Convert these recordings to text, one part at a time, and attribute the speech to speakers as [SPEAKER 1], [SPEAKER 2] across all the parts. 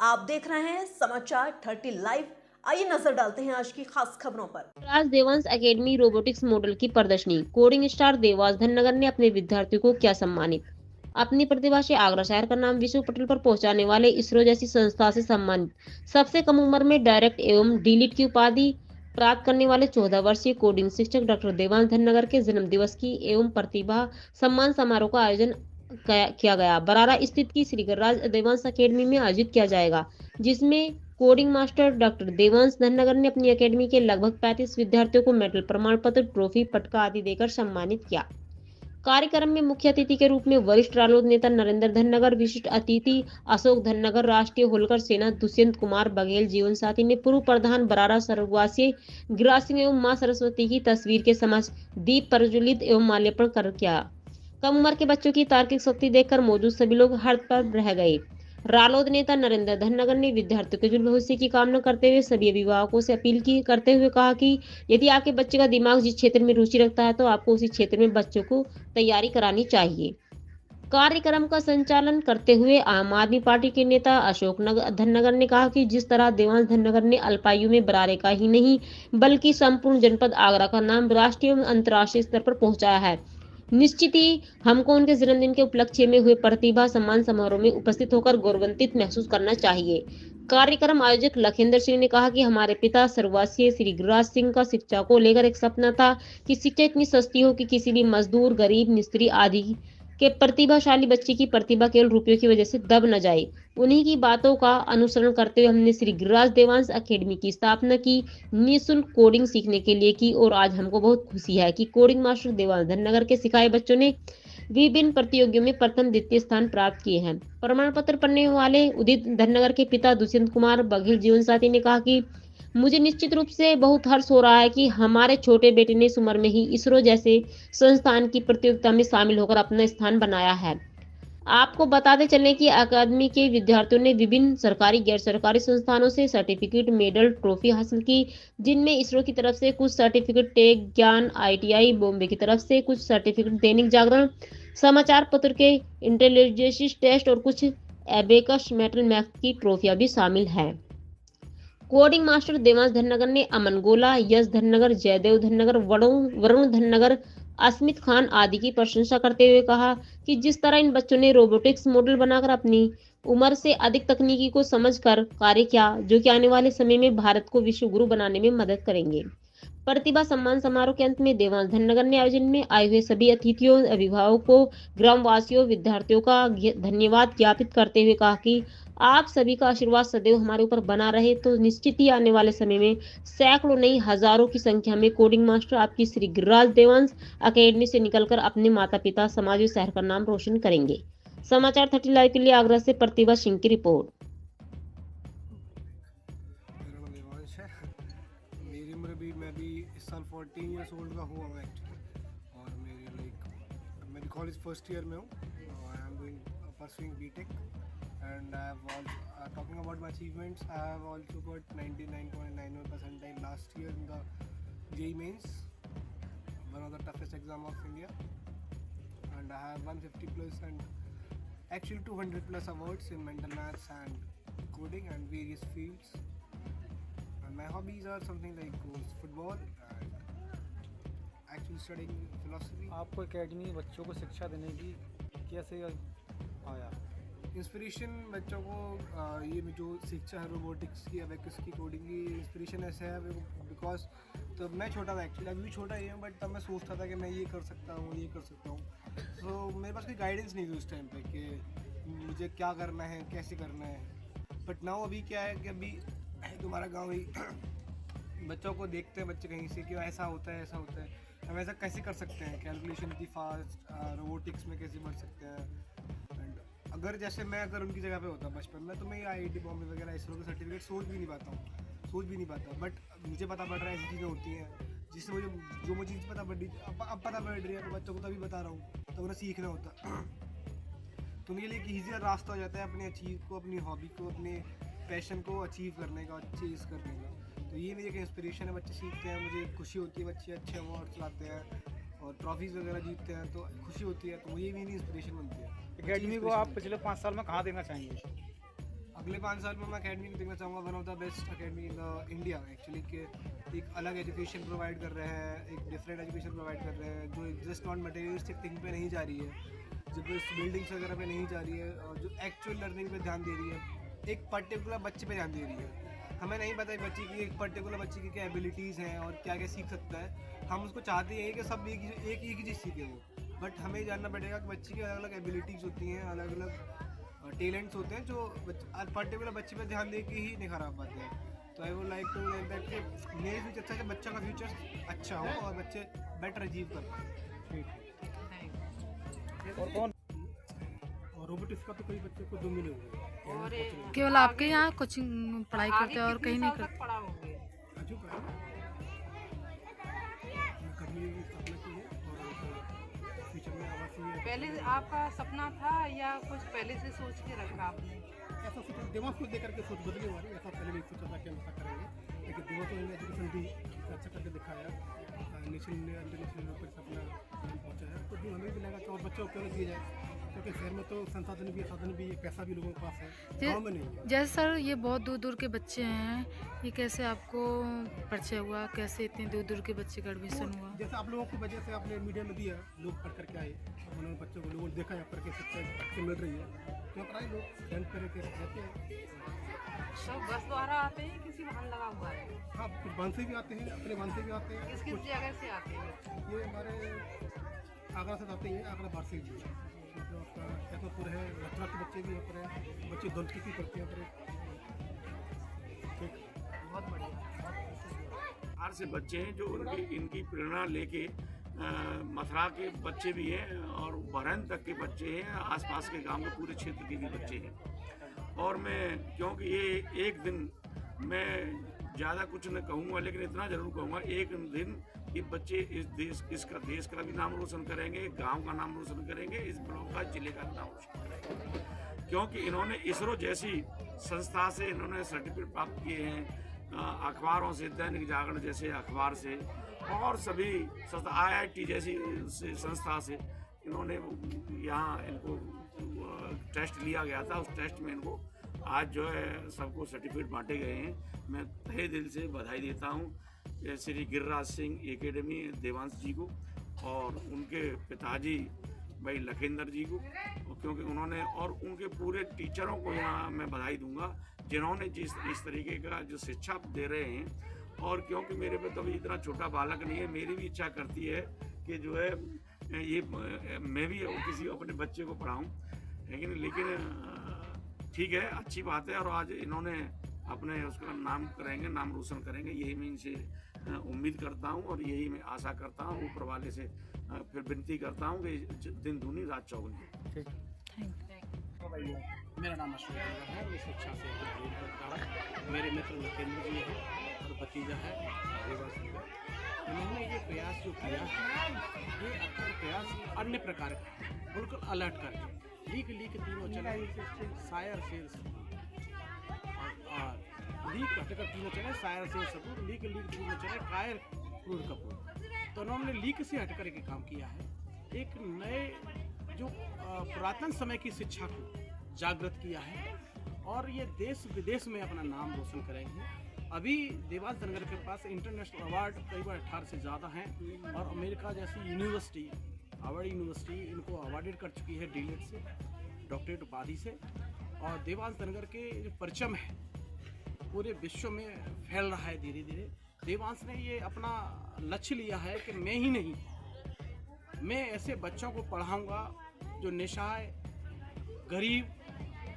[SPEAKER 1] आप देख रहे हैं समाचार 30 लाइव। आइए नजर डालते हैं आज की खास खबरों पर।
[SPEAKER 2] आज देवांश एकेडमी रोबोटिक्स मॉडल की प्रदर्शनी। कोडिंग स्टार देवांश धननगर ने अपने विद्यार्थियों को किया सम्मानित। अपनी प्रतिभा से आगरा शहर का नाम विश्व पटल पर पहुंचाने वाले इसरो जैसी संस्था से सम्मानित सबसे कम उम्र में डायरेक्ट एवं डीलिट की उपाधि प्राप्त करने वाले 14 वर्षीय कोडिंग शिक्षक डॉक्टर देवांश धननगर के जन्म दिवस की एवं प्रतिभा सम्मान समारोह का आयोजन किया गया। बरारा स्थित की श्री गिरिराज देवांश अकेडमी में आयोजित किया जाएगा, जिसमें कोडिंग मास्टर डॉक्टर देवांश धननगर ने अपनी एकेडमी के लगभग 35 विद्यार्थियों को मेडल, प्रमाण पत्र, ट्रॉफी, पटका आदि देकर सम्मानित किया। कार्यक्रम में मुख्य अतिथि के रूप में वरिष्ठ रालोद नेता नरेंद्र धननगर, विशिष्ट अतिथि अशोक धननगर, राष्ट्रीय होलकर सेना दुष्यंत कुमार बघेल, जीवन साथी ने पूर्व प्रधान बरारा स्वर्गवासी गिरिराज सिंह एवं मां सरस्वती की तस्वीर के समक्ष दीप प्रज्वलित एवं माल्यार्पण कर किया। कम उम्र के बच्चों की तार्किक शक्ति देखकर मौजूद सभी लोग हड़बड़ रह गए। रालोद नेता नरेंद्र धननगर ने विद्यार्थियों के उज्जवल भविष्य की कामना करते हुए सभी अभिभावकों से अपील की करते हुए कहा कि यदि आपके बच्चे का दिमाग जिस क्षेत्र में रुचि रखता है तो आपको उसी क्षेत्र में बच्चों को तैयारी करानी चाहिए। कार्यक्रम का संचालन करते हुए आम आदमी पार्टी के नेता अशोक धननगर ने कहा कि जिस तरह देवांश धननगर ने अल्पायु में बरारे का ही नहीं बल्कि संपूर्ण जनपद आगरा का नाम राष्ट्रीय एवं अंतर्राष्ट्रीय स्तर पर पहुंचाया है, निश्चित ही हमको उनके जन्मदिन के उपलक्ष्य में हुए प्रतिभा सम्मान समारोह में उपस्थित होकर गौरवान्वित महसूस करना चाहिए। कार्यक्रम आयोजक लखेंद्र सिंह ने कहा कि हमारे पिता स्वर्गवासी श्री गिरिराज सिंह का शिक्षा को लेकर एक सपना था कि शिक्षा इतनी सस्ती हो कि किसी भी मजदूर, गरीब, मिस्त्री आदि के प्रतिभाशाली बच्चे की प्रतिभा केवल रुपयों की वजह से दब न जाए। उन्हीं की बातों का अनुसरण करते हुए हमने श्री गिरिराज देवांश अकेडमी की स्थापना की, निःशुल्क कोडिंग सीखने के लिए की, और आज हमको बहुत खुशी है कि कोडिंग मास्टर देवांश धननगर के सिखाए बच्चों ने विभिन्न प्रतियोगियों में प्रथम, द्वितीय स्थान प्राप्त किए हैं। प्रमाण पत्र पढ़ने वाले उदित धननगर के पिता दुष्यंत कुमार बघेल जीवन साथी ने कहा कि मुझे निश्चित रूप से बहुत हर्ष हो रहा है कि हमारे छोटे बेटे ने इस उम्र में ही इसरो जैसे संस्थान की प्रतियोगिता में शामिल होकर अपना स्थान बनाया है। आपको बताते चलें कि अकादमी के विद्यार्थियों ने विभिन्न सरकारी, गैर सरकारी संस्थानों से सर्टिफिकेट, मेडल, ट्रॉफी हासिल की, जिनमें इसरो की तरफ से कुछ सर्टिफिकेट, टेक ज्ञान ITI बॉम्बे की तरफ से कुछ सर्टिफिकेट, दैनिक जागरण समाचार पत्र के इंटेलिजेंस टेस्ट और कुछ एबेकस मेटल मैथ की ट्रॉफियां भी शामिल है। कोडिंग मास्टर देवांश धननगर ने अमन गोला, यश धननगर, जयदेव धननगर, वरुण धननगर, अस्मित खान आदि की प्रशंसा करते हुए कहा कि जिस तरह इन बच्चों ने रोबोटिक्स मॉडल बनाकर अपनी उम्र से अधिक तकनीकी को समझकर कार्य किया, जो कि आने वाले समय में भारत को विश्व गुरु बनाने में मदद करेंगे। प्रतिभा सम्मान समारोह के अंत में देवांश धननगर ने आयोजन में आए हुए सभी अतिथियों, अभिभावकों, ग्रामवासियों, विद्यार्थियों का धन्यवाद ज्ञापित करते हुए कहा कि आप सभी का आशीर्वाद सदैव हमारे ऊपर बना रहे तो निश्चित ही आने वाले समय में सैकड़ों नहीं हजारों की संख्या में कोडिंग मास्टर आपकी श्री गिरिराज देवांश अकेडमी से निकलकर अपने माता पिता, समाज और शहर का नाम रोशन करेंगे। समाचार 30 लाइव के लिए आगरा से प्रतिभा सिंह की रिपोर्ट।
[SPEAKER 3] मेरा नाम देवांश है। मेरी उम्र भी मैं भी इस साल 14 ईयर्स ओल्ड का हुआ मैं एक्चुअली, और मेरी कॉलेज फर्स्ट ईयर में हूँ। I am doing pursuing BTech and I have talking about my achievements, I have also got 99.91 percentile last year in the JEE mains, one of the toughest exam of India, and I have 150 plus and actually 200 plus awards in mental maths and coding and various fields. And my hobbies are something like football and actually studying philosophy.
[SPEAKER 4] आपको academy बच्चों को शिक्षा देने की कैसे आया?
[SPEAKER 3] Inspiration बच्चों को ये जो शिक्षा है रोबोटिक्स की, अबेकस की, कोडिंग की, इंस्पिरेशन ऐसे है बिकॉज तब मैं छोटा था एक्चुअली, अभी भी छोटा ही हूँ, बट तब मैं सोचता था कि मैं ये कर सकता हूँ, ये कर सकता हूँ। तो मेरे पास कोई गाइडेंस नहीं थी उस टाइम पे कि मुझे क्या करना है, कैसे करना है। बट नाउ अभी क्या है कि अभी तुम्हारा गाँव ही बच्चों को देखते हैं बच्चे कहीं से कि ऐसा होता है, ऐसा होता है, हम ऐसा कैसे कर सकते हैं, कैलकुलेशन इतनी फास्ट, रोबोटिक्स में कैसे बढ़ सकते हैं। एंड अगर जैसे मैं अगर उनकी जगह पे होता बचपन में तो मैं IIT बॉम्बे वगैरह इसरो के सर्टिफिकेट सोच भी नहीं पाता। बट मुझे पता पड़ रहा है ऐसी चीज़ें होती हैं जिससे मुझे चीज़ पता पड़ रही, अब पता पड़ रही है, तो बच्चों को तभी बता रहा हूँ, तो उन्हें सीखना होता। तो मेरे लिए एक ईजियर रास्ता हो जाता है अपने अचीव को, अपनी हॉबी को, अपने पैशन को अचीव करने का, चेज़ करने का। तो ये मेरी एक इंस्पिरेशन है। बच्चे सीखते हैं, मुझे खुशी होती है, बच्चे अच्छे अवार्ड्स लाते हैं और ट्रॉफीज़ वगैरह जीतते हैं तो खुशी होती है। तो ये मेरी इंस्पिरेशन बनती है।
[SPEAKER 4] एकेडमी को आप पिछले 5 साल में कहाँ देना चाहेंगे?
[SPEAKER 3] अगले 5 साल में मैं अकेडमी को देखना चाहूँगा one of the best academy in India actually, कि एक अलग एजुकेशन प्रोवाइड कर रहे हैं, एक डिफरेंट एजुकेशन प्रोवाइड कर रहे हैं, जो जस्ट नॉन मटेरियलिस्टिक थिंग पे नहीं जा रही है, जो बस बिल्डिंग्स वगैरह पे नहीं जा रही है, और जो एक्चुअल लर्निंग पे ध्यान दे रही है, एक पर्टिकुलर बच्चे पे ध्यान दे रही है। हमें नहीं पता है बच्चे की, एक पर्टिकुलर बच्चे की क्या एबिलिटीज़ हैं और क्या क्या सीख सकता है। हम उसको चाहते हैं कि सब एक ही चीज़ सीखे वो, बट हमें जानना पड़ेगा कि बच्चे की अलग अलग एबिलिटीज़ होती हैं, अलग अलग टैलेंट्स होते हैं, जो पर्टिकुलर बच्चे पे ध्यान दे के ही निखार पाते हैं। तो I would like to that कि मेरे फ्यूचर अच्छा है कि बच्चा का फ्यूचर अच्छा हो और बच्चे बेटर अचीव कर पाए।
[SPEAKER 4] और कौन और रोबोटिक्स का तो कई बच्चे को जो मिले हुए हैं।
[SPEAKER 5] केवल आपके यहाँ कोचिंग पढ़ाई करते हैं और कहीं नहीं करते?
[SPEAKER 6] पहले आपका सपना था या कुछ पहले से सोच के रखा आपने?
[SPEAKER 7] ऐसा सोचा, दिमाग को लेकर के सोच बदली हमारी। ऐसा पहले भी सोचा था कि हम ऐसा करेंगे, लेकिन दिमाग को एजुकेशन भी अच्छा करके दिखाया, नेशनल ने इंटरनेशनल लेवल पर अपना पहुँचा है। तो जो हमें भी लगा कि और बच्चों को क्यों दिया जाए, क्योंकि शहर में तो संसाधन भी साधन भी पैसा भी लोगों के पास है, गाँव में नहीं है।
[SPEAKER 5] जैसे सर ये बहुत दूर दूर के बच्चे हैं, ये कैसे आपको परिचय हुआ, कैसे इतने दूर दूर के बच्चे का एडमिशन हुआ?
[SPEAKER 7] जैसे आप लोगों की वजह से आपने मीडिया में दिया, लोग पढ़ करके आए, उन्होंने बच्चों को लोगों ने देखा यहाँ पर के शिक्षा अच्छी मिल रही है, तो पर आए लोग टेंथ पर रहते हैं।
[SPEAKER 6] सब बस द्वारा आते हैं, किसी वाहन लगा हुआ है?
[SPEAKER 7] हाँ, कुछ वन से भी आते हैं, अपने वन से भी आते हैं।
[SPEAKER 6] किस किस जगह से आते हैं?
[SPEAKER 7] ये हमारे आगरा से आते हैं, आगरा बाहर से भी, जो आपका ऐतपुर है, लखनऊ के बच्चे भी यहाँ पर हैं, बच्चे दौलती की पढ़ते हैं यहाँ पर।
[SPEAKER 6] बहुत बढ़िया।
[SPEAKER 8] बाहर से बच्चे हैं जो इनकी प्रेरणा लेके मथुरा के बच्चे भी हैं और बहरन तक के बच्चे हैं, आसपास के गांव के पूरे क्षेत्र के भी बच्चे हैं। और मैं क्योंकि ये एक दिन मैं ज़्यादा कुछ न कहूँगा, लेकिन इतना ज़रूर कहूँगा, एक दिन ये बच्चे इस देश का भी नाम रोशन करेंगे, गांव का नाम रोशन करेंगे, इस ब्लॉक का, जिले का नाम रोशन करेंगे, क्योंकि इन्होंने इसरो जैसी संस्था से इन्होंने सर्टिफिकेट प्राप्त किए हैं, अखबारों से, दैनिक जागरण जैसे अखबार से और सभी संस्था, IIT जैसी संस्था से इन्होंने यहाँ इनको टेस्ट लिया गया था। उस टेस्ट में इनको आज जो है सबको सर्टिफिकेट बांटे गए हैं। मैं तहे दिल से बधाई देता हूँ श्री गिरिराज सिंह एकेडमी देवांश जी को और उनके पिताजी भाई लखेंद्र जी को, क्योंकि उन्होंने और उनके पूरे टीचरों को यहाँ मैं बधाई दूंगा जिन्होंने इस तरीके का जो शिक्षा दे रहे हैं। और क्योंकि मेरे पे तो अभी इतना छोटा बालक नहीं है, मेरी भी इच्छा करती है कि जो है ये मैं भी किसी अपने बच्चे को पढ़ाऊँ, लेकिन ठीक है, अच्छी बात है। और आज इन्होंने अपने उसका नाम करेंगे, नाम रोशन करेंगे, यही मैं इनसे उम्मीद करता हूँ और यही मैं आशा करता हूँ। ऊपर वाले से फिर विनती करता हूँ कि दिन दूनी रात चौगुनी।
[SPEAKER 7] मेरा नाम अशोक है, मैं शिक्षा से ग्रेड करता हूँ। मेरे मित्र लखेंद्र जी हैं और भतीजा है देवांश जी। उन्होंने ये प्रयास जो किया है, ये अपना प्रयास अन्य प्रकार का बिल्कुल अलर्ट कर लीक तीनों चले, शायर शेर लीक हटकर तीनों चले, शायर शेर सपूर, लीक तीनों चले, कायर क्रूर कपूर। तो उन्होंने लीक से हटकर के काम किया है, एक नए जो पुरातन समय की शिक्षा को जागृत किया है और ये देश विदेश में अपना नाम रोशन करेंगे। अभी देवांश धनगर के पास इंटरनेशनल अवार्ड करीबन 18 से ज़्यादा हैं और अमेरिका जैसी यूनिवर्सिटी, हार्वर्ड यूनिवर्सिटी इनको अवार्डेड कर चुकी है डीलिट से, डॉक्टरेट उपाधि से। और देवांश धनगर के जो परचम है पूरे विश्व में फैल रहा है धीरे धीरे। देवांश ने ये अपना लक्ष्य लिया है कि मैं ही नहीं, मैं ऐसे बच्चों को पढ़ाऊँगा जो निशाय, गरीब,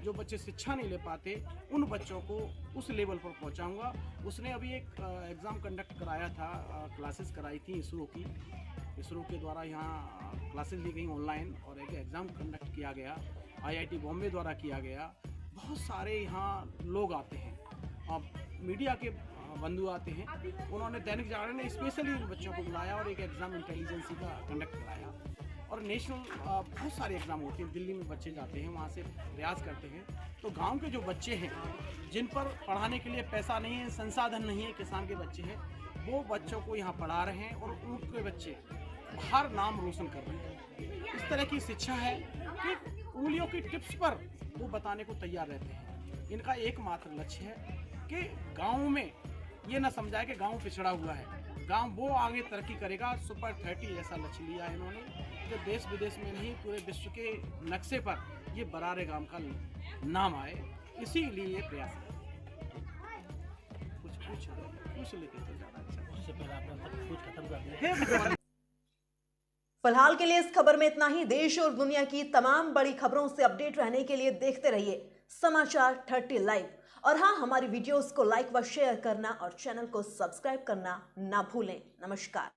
[SPEAKER 7] जो बच्चे शिक्षा नहीं ले पाते, उन बच्चों को उस लेवल पर पहुंचाऊंगा। उसने अभी एक एग्ज़ाम कंडक्ट कराया था, क्लासेस कराई थी इसरो की, इसरो के द्वारा यहाँ क्लासेस ली गई ऑनलाइन और एक एग्ज़ाम कंडक्ट किया गया, IIT बॉम्बे द्वारा किया गया। बहुत सारे यहाँ लोग आते हैं और मीडिया के बंधु आते हैं। उन्होंने दैनिक जागरण ने स्पेशली उन बच्चों को बुलाया और एक एग्ज़ाम इंटेलिजेंसी का कंडक्ट कराया। और नेशनल बहुत सारे एग्ज़ाम होते हैं, दिल्ली में बच्चे जाते हैं, वहाँ से प्रयास करते हैं। तो गांव के जो बच्चे हैं जिन पर पढ़ाने के लिए पैसा नहीं है, संसाधन नहीं है, किसान के बच्चे हैं, वो बच्चों को यहाँ पढ़ा रहे हैं और उनके बच्चे बाहर नाम रोशन कर रहे हैं। इस तरह की शिक्षा है कि उंगलियों की टिप्स पर वो बताने को तैयार रहते हैं। इनका एकमात्र लक्ष्य है कि गांव में ये ना समझाए कि गांव पिछड़ा हुआ है, गांव वो आगे तरक्की करेगा। सुपर 30 ऐसा लक्ष्य लिया है इन्होंने, जो देश विदेश में नहीं पूरे विश्व के नक्शे पर ये बरारे गांव का नाम आए, इसीलिए ये प्रयास है। कुछ लेके तो ज़्यादा अच्छा, उससे पहले आपने सब कुछ खत्म कर दिया।
[SPEAKER 1] फिलहाल के लिए इस खबर में इतना ही। देश और दुनिया की तमाम बड़ी खबरों से अपडेट रहने के लिए देखते रहिए समाचार 30 लाइव। और हाँ, हमारी वीडियोस को लाइक व शेयर करना और चैनल को सब्सक्राइब करना ना भूलें। नमस्कार।